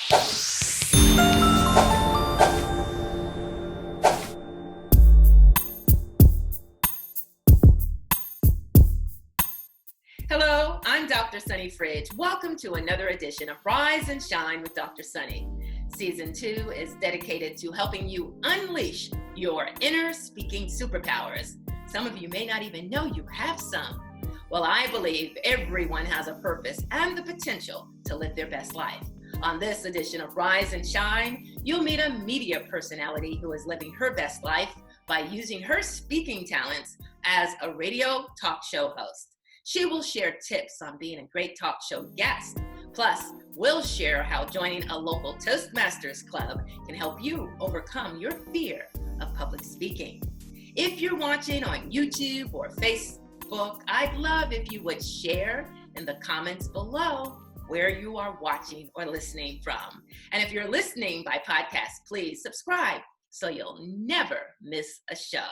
Hello, I'm Dr. Sunny Fridge. Welcome to another edition of Rise and Shine with Dr. Sunny. Season 2 is dedicated to helping you unleash your inner speaking superpowers. Some of you may not even know you have some. Well, I believe everyone has a purpose and the potential to live their best life. On this edition of Rise and Shine, you'll meet a media personality who is living her best life by using her speaking talents as a radio talk show host. She will share tips on being a great talk show guest. Plus, we'll share how joining a local Toastmasters club can help you overcome your fear of public speaking. If you're watching on YouTube or Facebook, I'd love if you would share in the comments below where you are watching or listening from. And if you're listening by podcast, please subscribe so you'll never miss a show.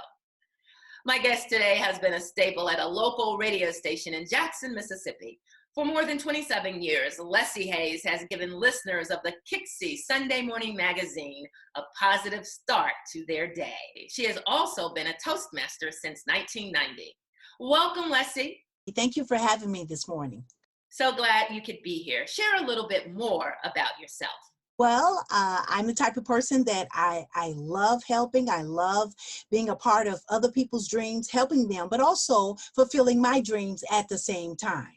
My guest today has been a staple at a local radio station in Jackson, Mississippi. For more than 27 years, Leslie Hayes has given listeners of the KIXIE Sunday morning magazine a positive start to their day. She has also been a Toastmaster since 1990. Welcome, Leslie. Thank you for having me this morning. So glad you could be here. Share a little bit more about yourself. Well, I'm the type of person that I love helping. I love being a part of other people's dreams, helping them, but also fulfilling my dreams at the same time.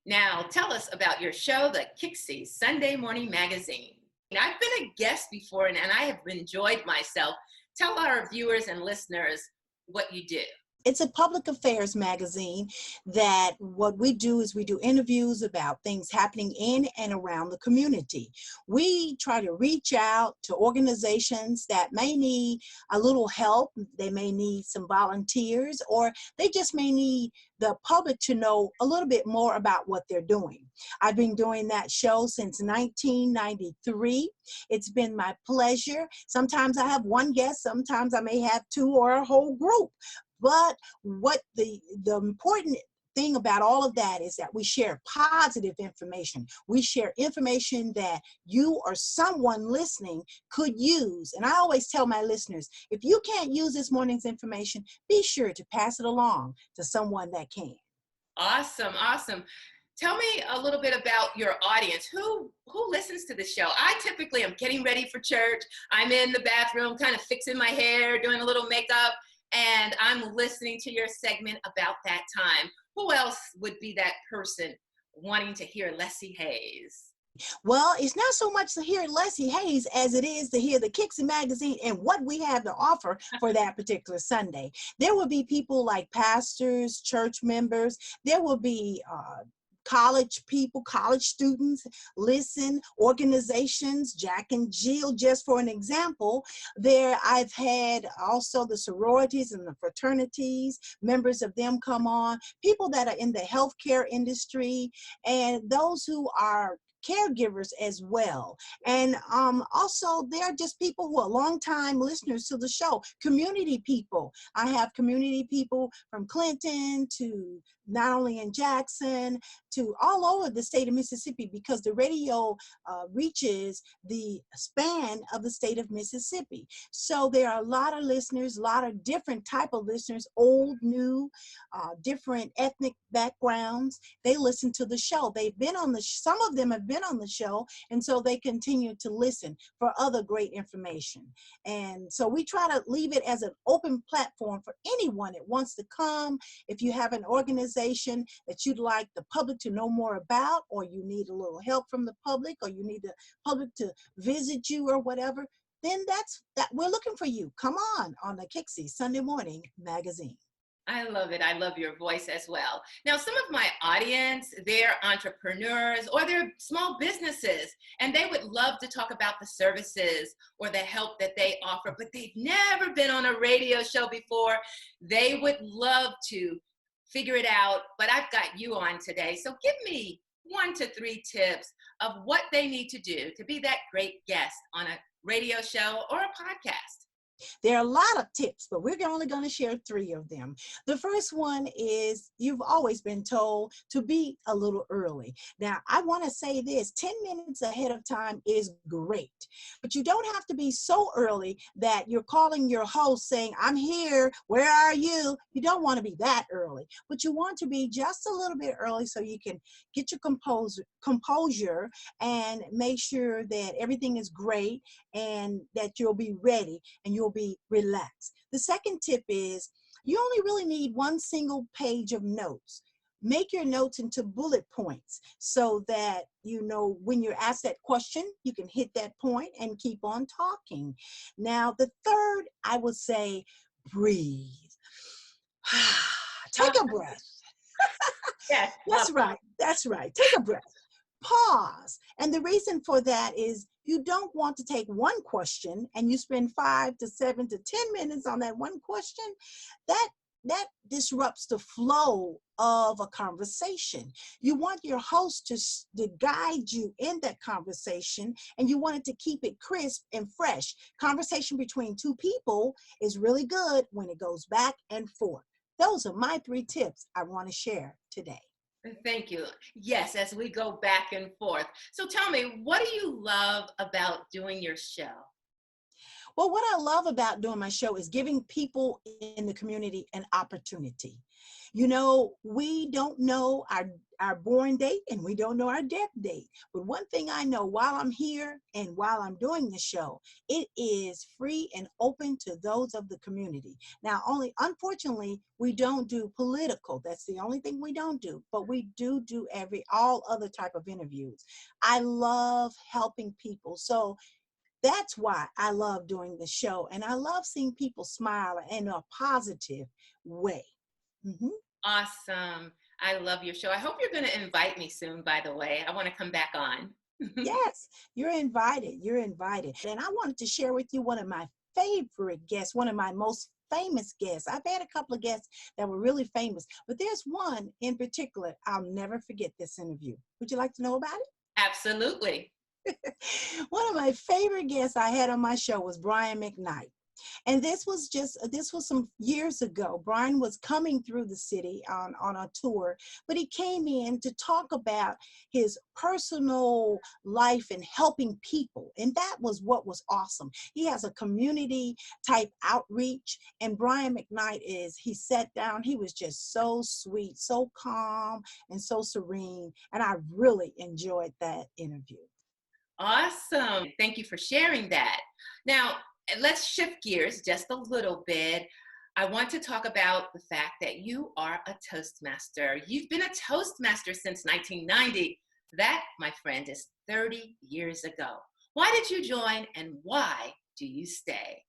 Now, tell us about your show, the KIXIE Sunday Morning Magazine. I've been a guest before, and I have enjoyed myself. Tell our viewers and listeners what you do. It's a public affairs magazine that what we do is we do interviews about things happening in and around the community. We try to reach out to organizations that may need a little help. They may need some volunteers, or they just may need the public to know a little bit more about what they're doing. I've been doing that show since 1993. It's been my pleasure. Sometimes I have one guest, sometimes I may have two or a whole group. But what the important thing about all of that is that we share positive information. We share information that you or someone listening could use. And I always tell my listeners, if you can't use this morning's information, be sure to pass it along to someone that can. Awesome, awesome. Tell me a little bit about your audience. Who listens to the show? I typically am getting ready for church. I'm in the bathroom, kind of fixing my hair, doing a little makeup, and I'm listening to your segment about that time. Who else would be that person wanting to hear Leslie Hayes? Well, it's not so much to hear Leslie Hayes as it is to hear the KIXIE magazine and what we have to offer for that particular Sunday. There will be people like pastors, church members. There will be college people, college students listen, organizations, Jack and Jill, just for an example. There I've had also the sororities and the fraternities, members of them come on, people that are in the healthcare industry, and those who are caregivers as well. And also there are just people who are longtime listeners to the show, community people. I have community people from Clinton to not only in Jackson to all over the state of Mississippi, because the radio reaches the span of the state of Mississippi. So there are a lot of listeners, a lot of different type of listeners, old, new, different ethnic backgrounds. They listen to the show. They've been on some of them have been on the show, and so they continue to listen for other great information. And so we try to leave it as an open platform for anyone that wants to come. If you have an organization that you'd like the public to know more about, or you need a little help from the public, or you need the public to visit you or whatever, then that's we're looking for you. Come on the KIXIE Sunday Morning Magazine. I love it. I love your voice as well. Now, some of my audience, they're entrepreneurs or they're small businesses, and they would love to talk about the services or the help that they offer, but they've never been on a radio show before. They would love to figure it out, but I've got you on today. So give me 1 to 3 tips of what they need to do to be that great guest on a radio show or a podcast. There are a lot of tips, but we're only going to share 3 of them. The first one is you've always been told to be a little early. Now, I want to say this, 10 minutes ahead of time is great, but you don't have to be so early that you're calling your host saying, I'm here, where are you? You don't want to be that early, but you want to be just a little bit early so you can get your composure and make sure that everything is great and that you'll be ready and you'll be relaxed. The second tip is you only really need one single page of notes. Make your notes into bullet points so that you know when you're asked that question, you can hit that point and keep on talking. Now, the third, I would say, breathe. Take a breath. Yes, That's right. That's right. Take a breath. Pause. And the reason for that is you don't want to take one question and you spend 5 to 7 to 10 minutes on that one question. That disrupts the flow of a conversation. You want your host to guide you in that conversation, and you want it to keep it crisp and fresh. Conversation between two people is really good when it goes back and forth. Those are my 3 tips I want to share today. thank you. Yes, as we go back and forth. So tell me, what do you love about doing your show? Well, what I love about doing my show is giving people in the community an opportunity. You know, we don't know our born date and we don't know our death date. But one thing I know while I'm here and while I'm doing the show, it is free and open to those of the community. Now, unfortunately, we don't do political. That's the only thing we don't do. But we do all other type of interviews. I love helping people. So that's why I love doing the show, and I love seeing people smile in a positive way. Mhm. Awesome. I love your show. I hope you're going to invite me soon, by the way. I want to come back on. Yes, you're invited. You're invited. And I wanted to share with you one of my favorite guests, one of my most famous guests. I've had a couple of guests that were really famous, but there's one in particular. I'll never forget this interview. Would you like to know about it? Absolutely. One of my favorite guests I had on my show was Brian McKnight. And this was some years ago. Brian was coming through the city on a tour, but he came in to talk about his personal life and helping people. And that was what was awesome. He has a community type outreach. And Brian McKnight he sat down, he was just so sweet, so calm, and so serene. And I really enjoyed that interview. Awesome. Thank you for sharing that. Now, let's shift gears just a little bit. I want to talk about the fact that you are a Toastmaster. You've been a Toastmaster since 1990. That, my friend, is 30 years ago. Why did you join and why do you stay?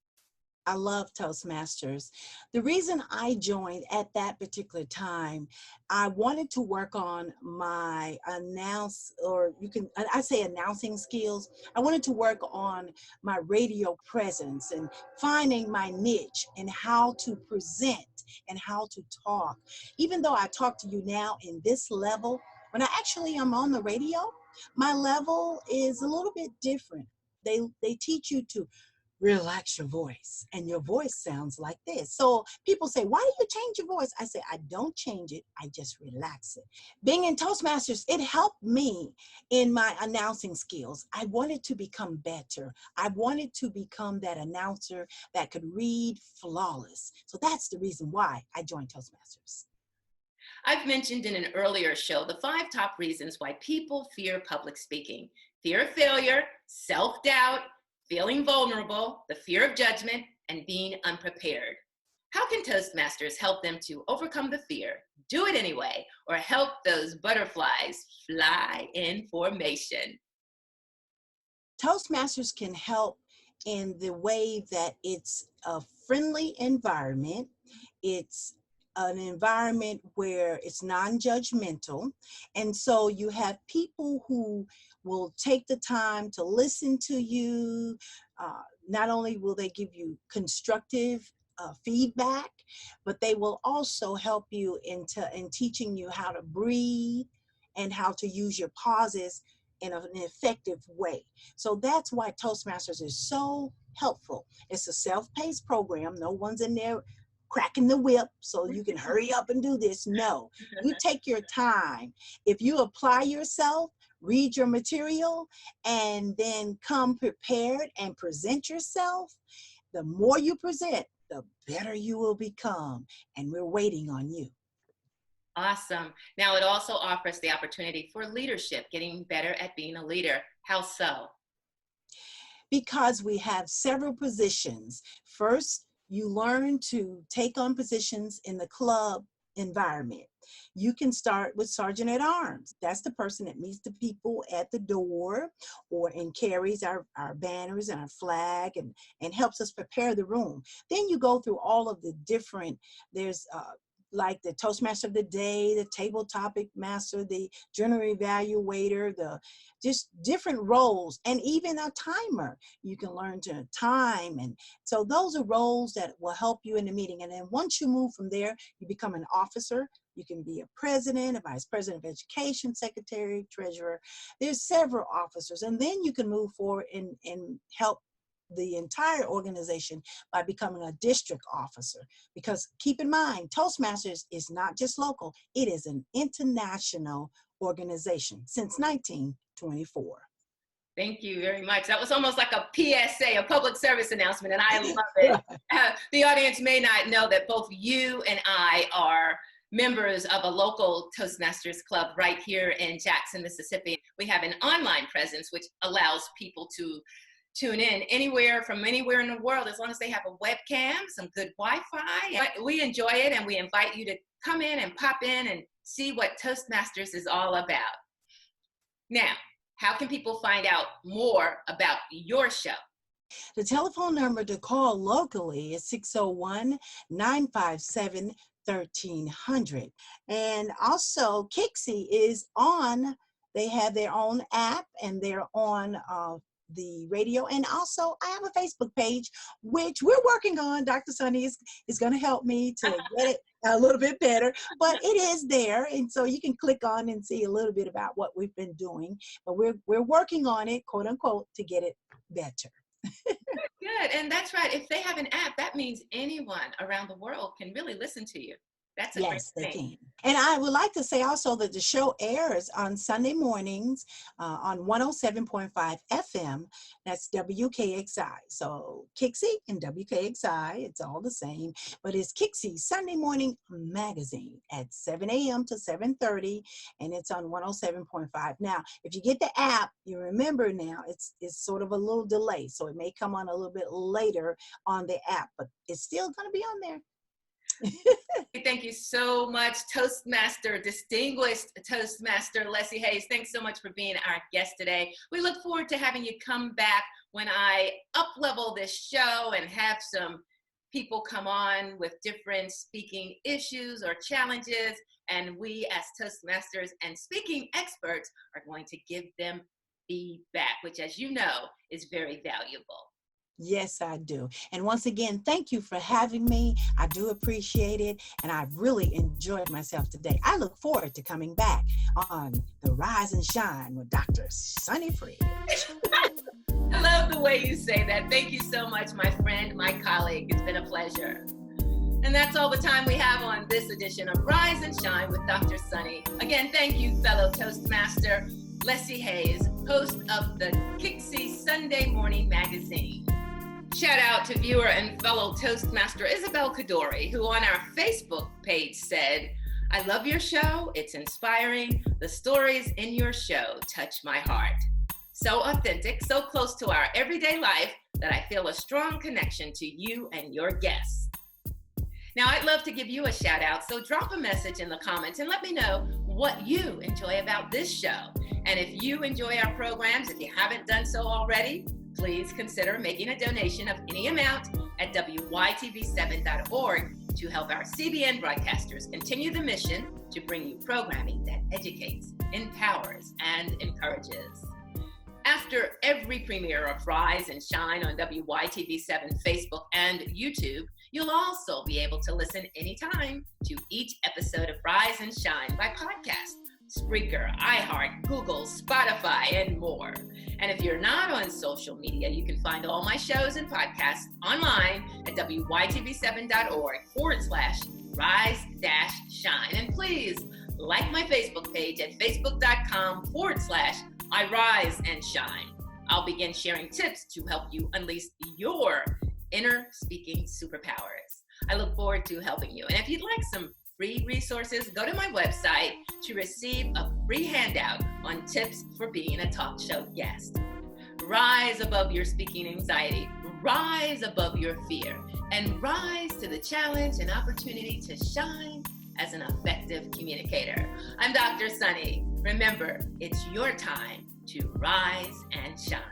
I love Toastmasters. The reason I joined at that particular time, I wanted to work on my I say announcing skills. I wanted to work on my radio presence and finding my niche and how to present and how to talk. Even though I talk to you now in this level, when I actually am on the radio, my level is a little bit different. They teach you to relax your voice, and your voice sounds like this. So people say, why do you change your voice? I say, I don't change it, I just relax it. Being in Toastmasters, it helped me in my announcing skills. I wanted to become better. I wanted to become that announcer that could read flawless. So that's the reason why I joined Toastmasters. I've mentioned in an earlier show the 5 top reasons why people fear public speaking: fear of failure, self-doubt, feeling vulnerable, the fear of judgment, and being unprepared. How can Toastmasters help them to overcome the fear, do it anyway, or help those butterflies fly in formation? Toastmasters can help in the way that it's a friendly environment. It's an environment where it's non-judgmental. And so you have people who will take the time to listen to you. Not only will they give you constructive feedback, but they will also help you in teaching you how to breathe and how to use your pauses in an effective way. So that's why Toastmasters is so helpful. It's a self-paced program. No one's in there cracking the whip so you can hurry up and do this. No, you take your time. If you apply yourself, read your material, and then come prepared and present yourself, the more you present, the better you will become. And we're waiting on you. Awesome. Now it also offers the opportunity for leadership, getting better at being a leader. How so? Because we have several positions. First, you learn to take on positions in the club environment. You can start with Sergeant at Arms. That's the person that meets the people at the door and carries our banners and our flag and helps us prepare the room. Then you go through all of the different, there's like the Toastmaster of the Day, the Table Topic Master, the Journal Evaluator, the just different roles, and even a timer. You can learn to time. And so those are roles that will help you in the meeting. And then once you move from there, you become an officer. You can be a president, a vice president of education, secretary, treasurer. There's several officers. And then you can move forward and help the entire organization by becoming a district officer. Because keep in mind, Toastmasters is not just local, it is an international organization since 1924. Thank you very much. That was almost like a PSA, a public service announcement, and I love it. The audience may not know that both you and I are members of a local Toastmasters club right here in Jackson, Mississippi. We have an online presence which allows people to tune in from anywhere in the world, as long as they have a webcam, some good Wi-Fi. We enjoy it, and we invite you to come in and pop in and see what Toastmasters is all about. Now, how can people find out more about your show? The telephone number to call locally is 601-957-1300. And also KIXIE is on, they have their own app, and they're on the radio, and also I have a Facebook page which we're working on. Dr. Sunny is going to help me to get it a little bit better, but it is there, and so you can click on and see a little bit about what we've been doing, but we're working on it, quote unquote, to get it better. Good, and that's right. If they have an app, that means anyone around the world can really listen to you. That's a yes, great they thing. can. And I would like to say also that the show airs on Sunday mornings on 107.5 FM. That's WKXI. So KIXIE and WKXI, it's all the same. But it's KIXIE Sunday Morning Magazine at 7 a.m. to 7:30, and it's on 107.5. Now, if you get the app, you remember now it's sort of a little delay. So it may come on a little bit later on the app, but it's still going to be on there. Thank you so much, distinguished Toastmaster Leslie Hayes. Thanks so much for being our guest today. We look forward to having you come back when I up-level this show and have some people come on with different speaking issues or challenges, and we as Toastmasters and speaking experts are going to give them feedback, which, as you know, is very valuable. Yes, I do. And once again, thank you for having me. I do appreciate it. And I really enjoyed myself today. I look forward to coming back on the Rise and Shine with Dr. Sunny Fridge. I love the way you say that. Thank you so much, my friend, my colleague. It's been a pleasure. And that's all the time we have on this edition of Rise and Shine with Dr. Sunny. Again, thank you, fellow Toastmaster Leslie Hayes, host of the KIXIE Sunday Morning Magazine. Shout out to viewer and fellow Toastmaster Isabel Kadori, who on our Facebook page said, "I love your show. It's inspiring. The stories in your show touch my heart. So authentic, so close to our everyday life that I feel a strong connection to you and your guests." Now, I'd love to give you a shout out, so drop a message in the comments and let me know what you enjoy about this show. And if you enjoy our programs, if you haven't done so already, please consider making a donation of any amount at WYTV7.org to help our CBN broadcasters continue the mission to bring you programming that educates, empowers, and encourages. After every premiere of Rise and Shine on WYTV7 Facebook and YouTube, you'll also be able to listen anytime to each episode of Rise and Shine by podcast, Spreaker, iHeart, Google, Spotify, and more. And if you're not on social media, you can find all my shows and podcasts online at WYTV7.org/rise-shine. And please like my Facebook page at facebook.com/iRiseAndShine. I'll begin sharing tips to help you unleash your inner speaking superpowers. I look forward to helping you. And if you'd like some free resources, go to my website to receive a free handout on tips for being a talk show guest. Rise above your speaking anxiety, rise above your fear, and rise to the challenge and opportunity to shine as an effective communicator. I'm Dr. Sunny. Remember, it's your time to rise and shine.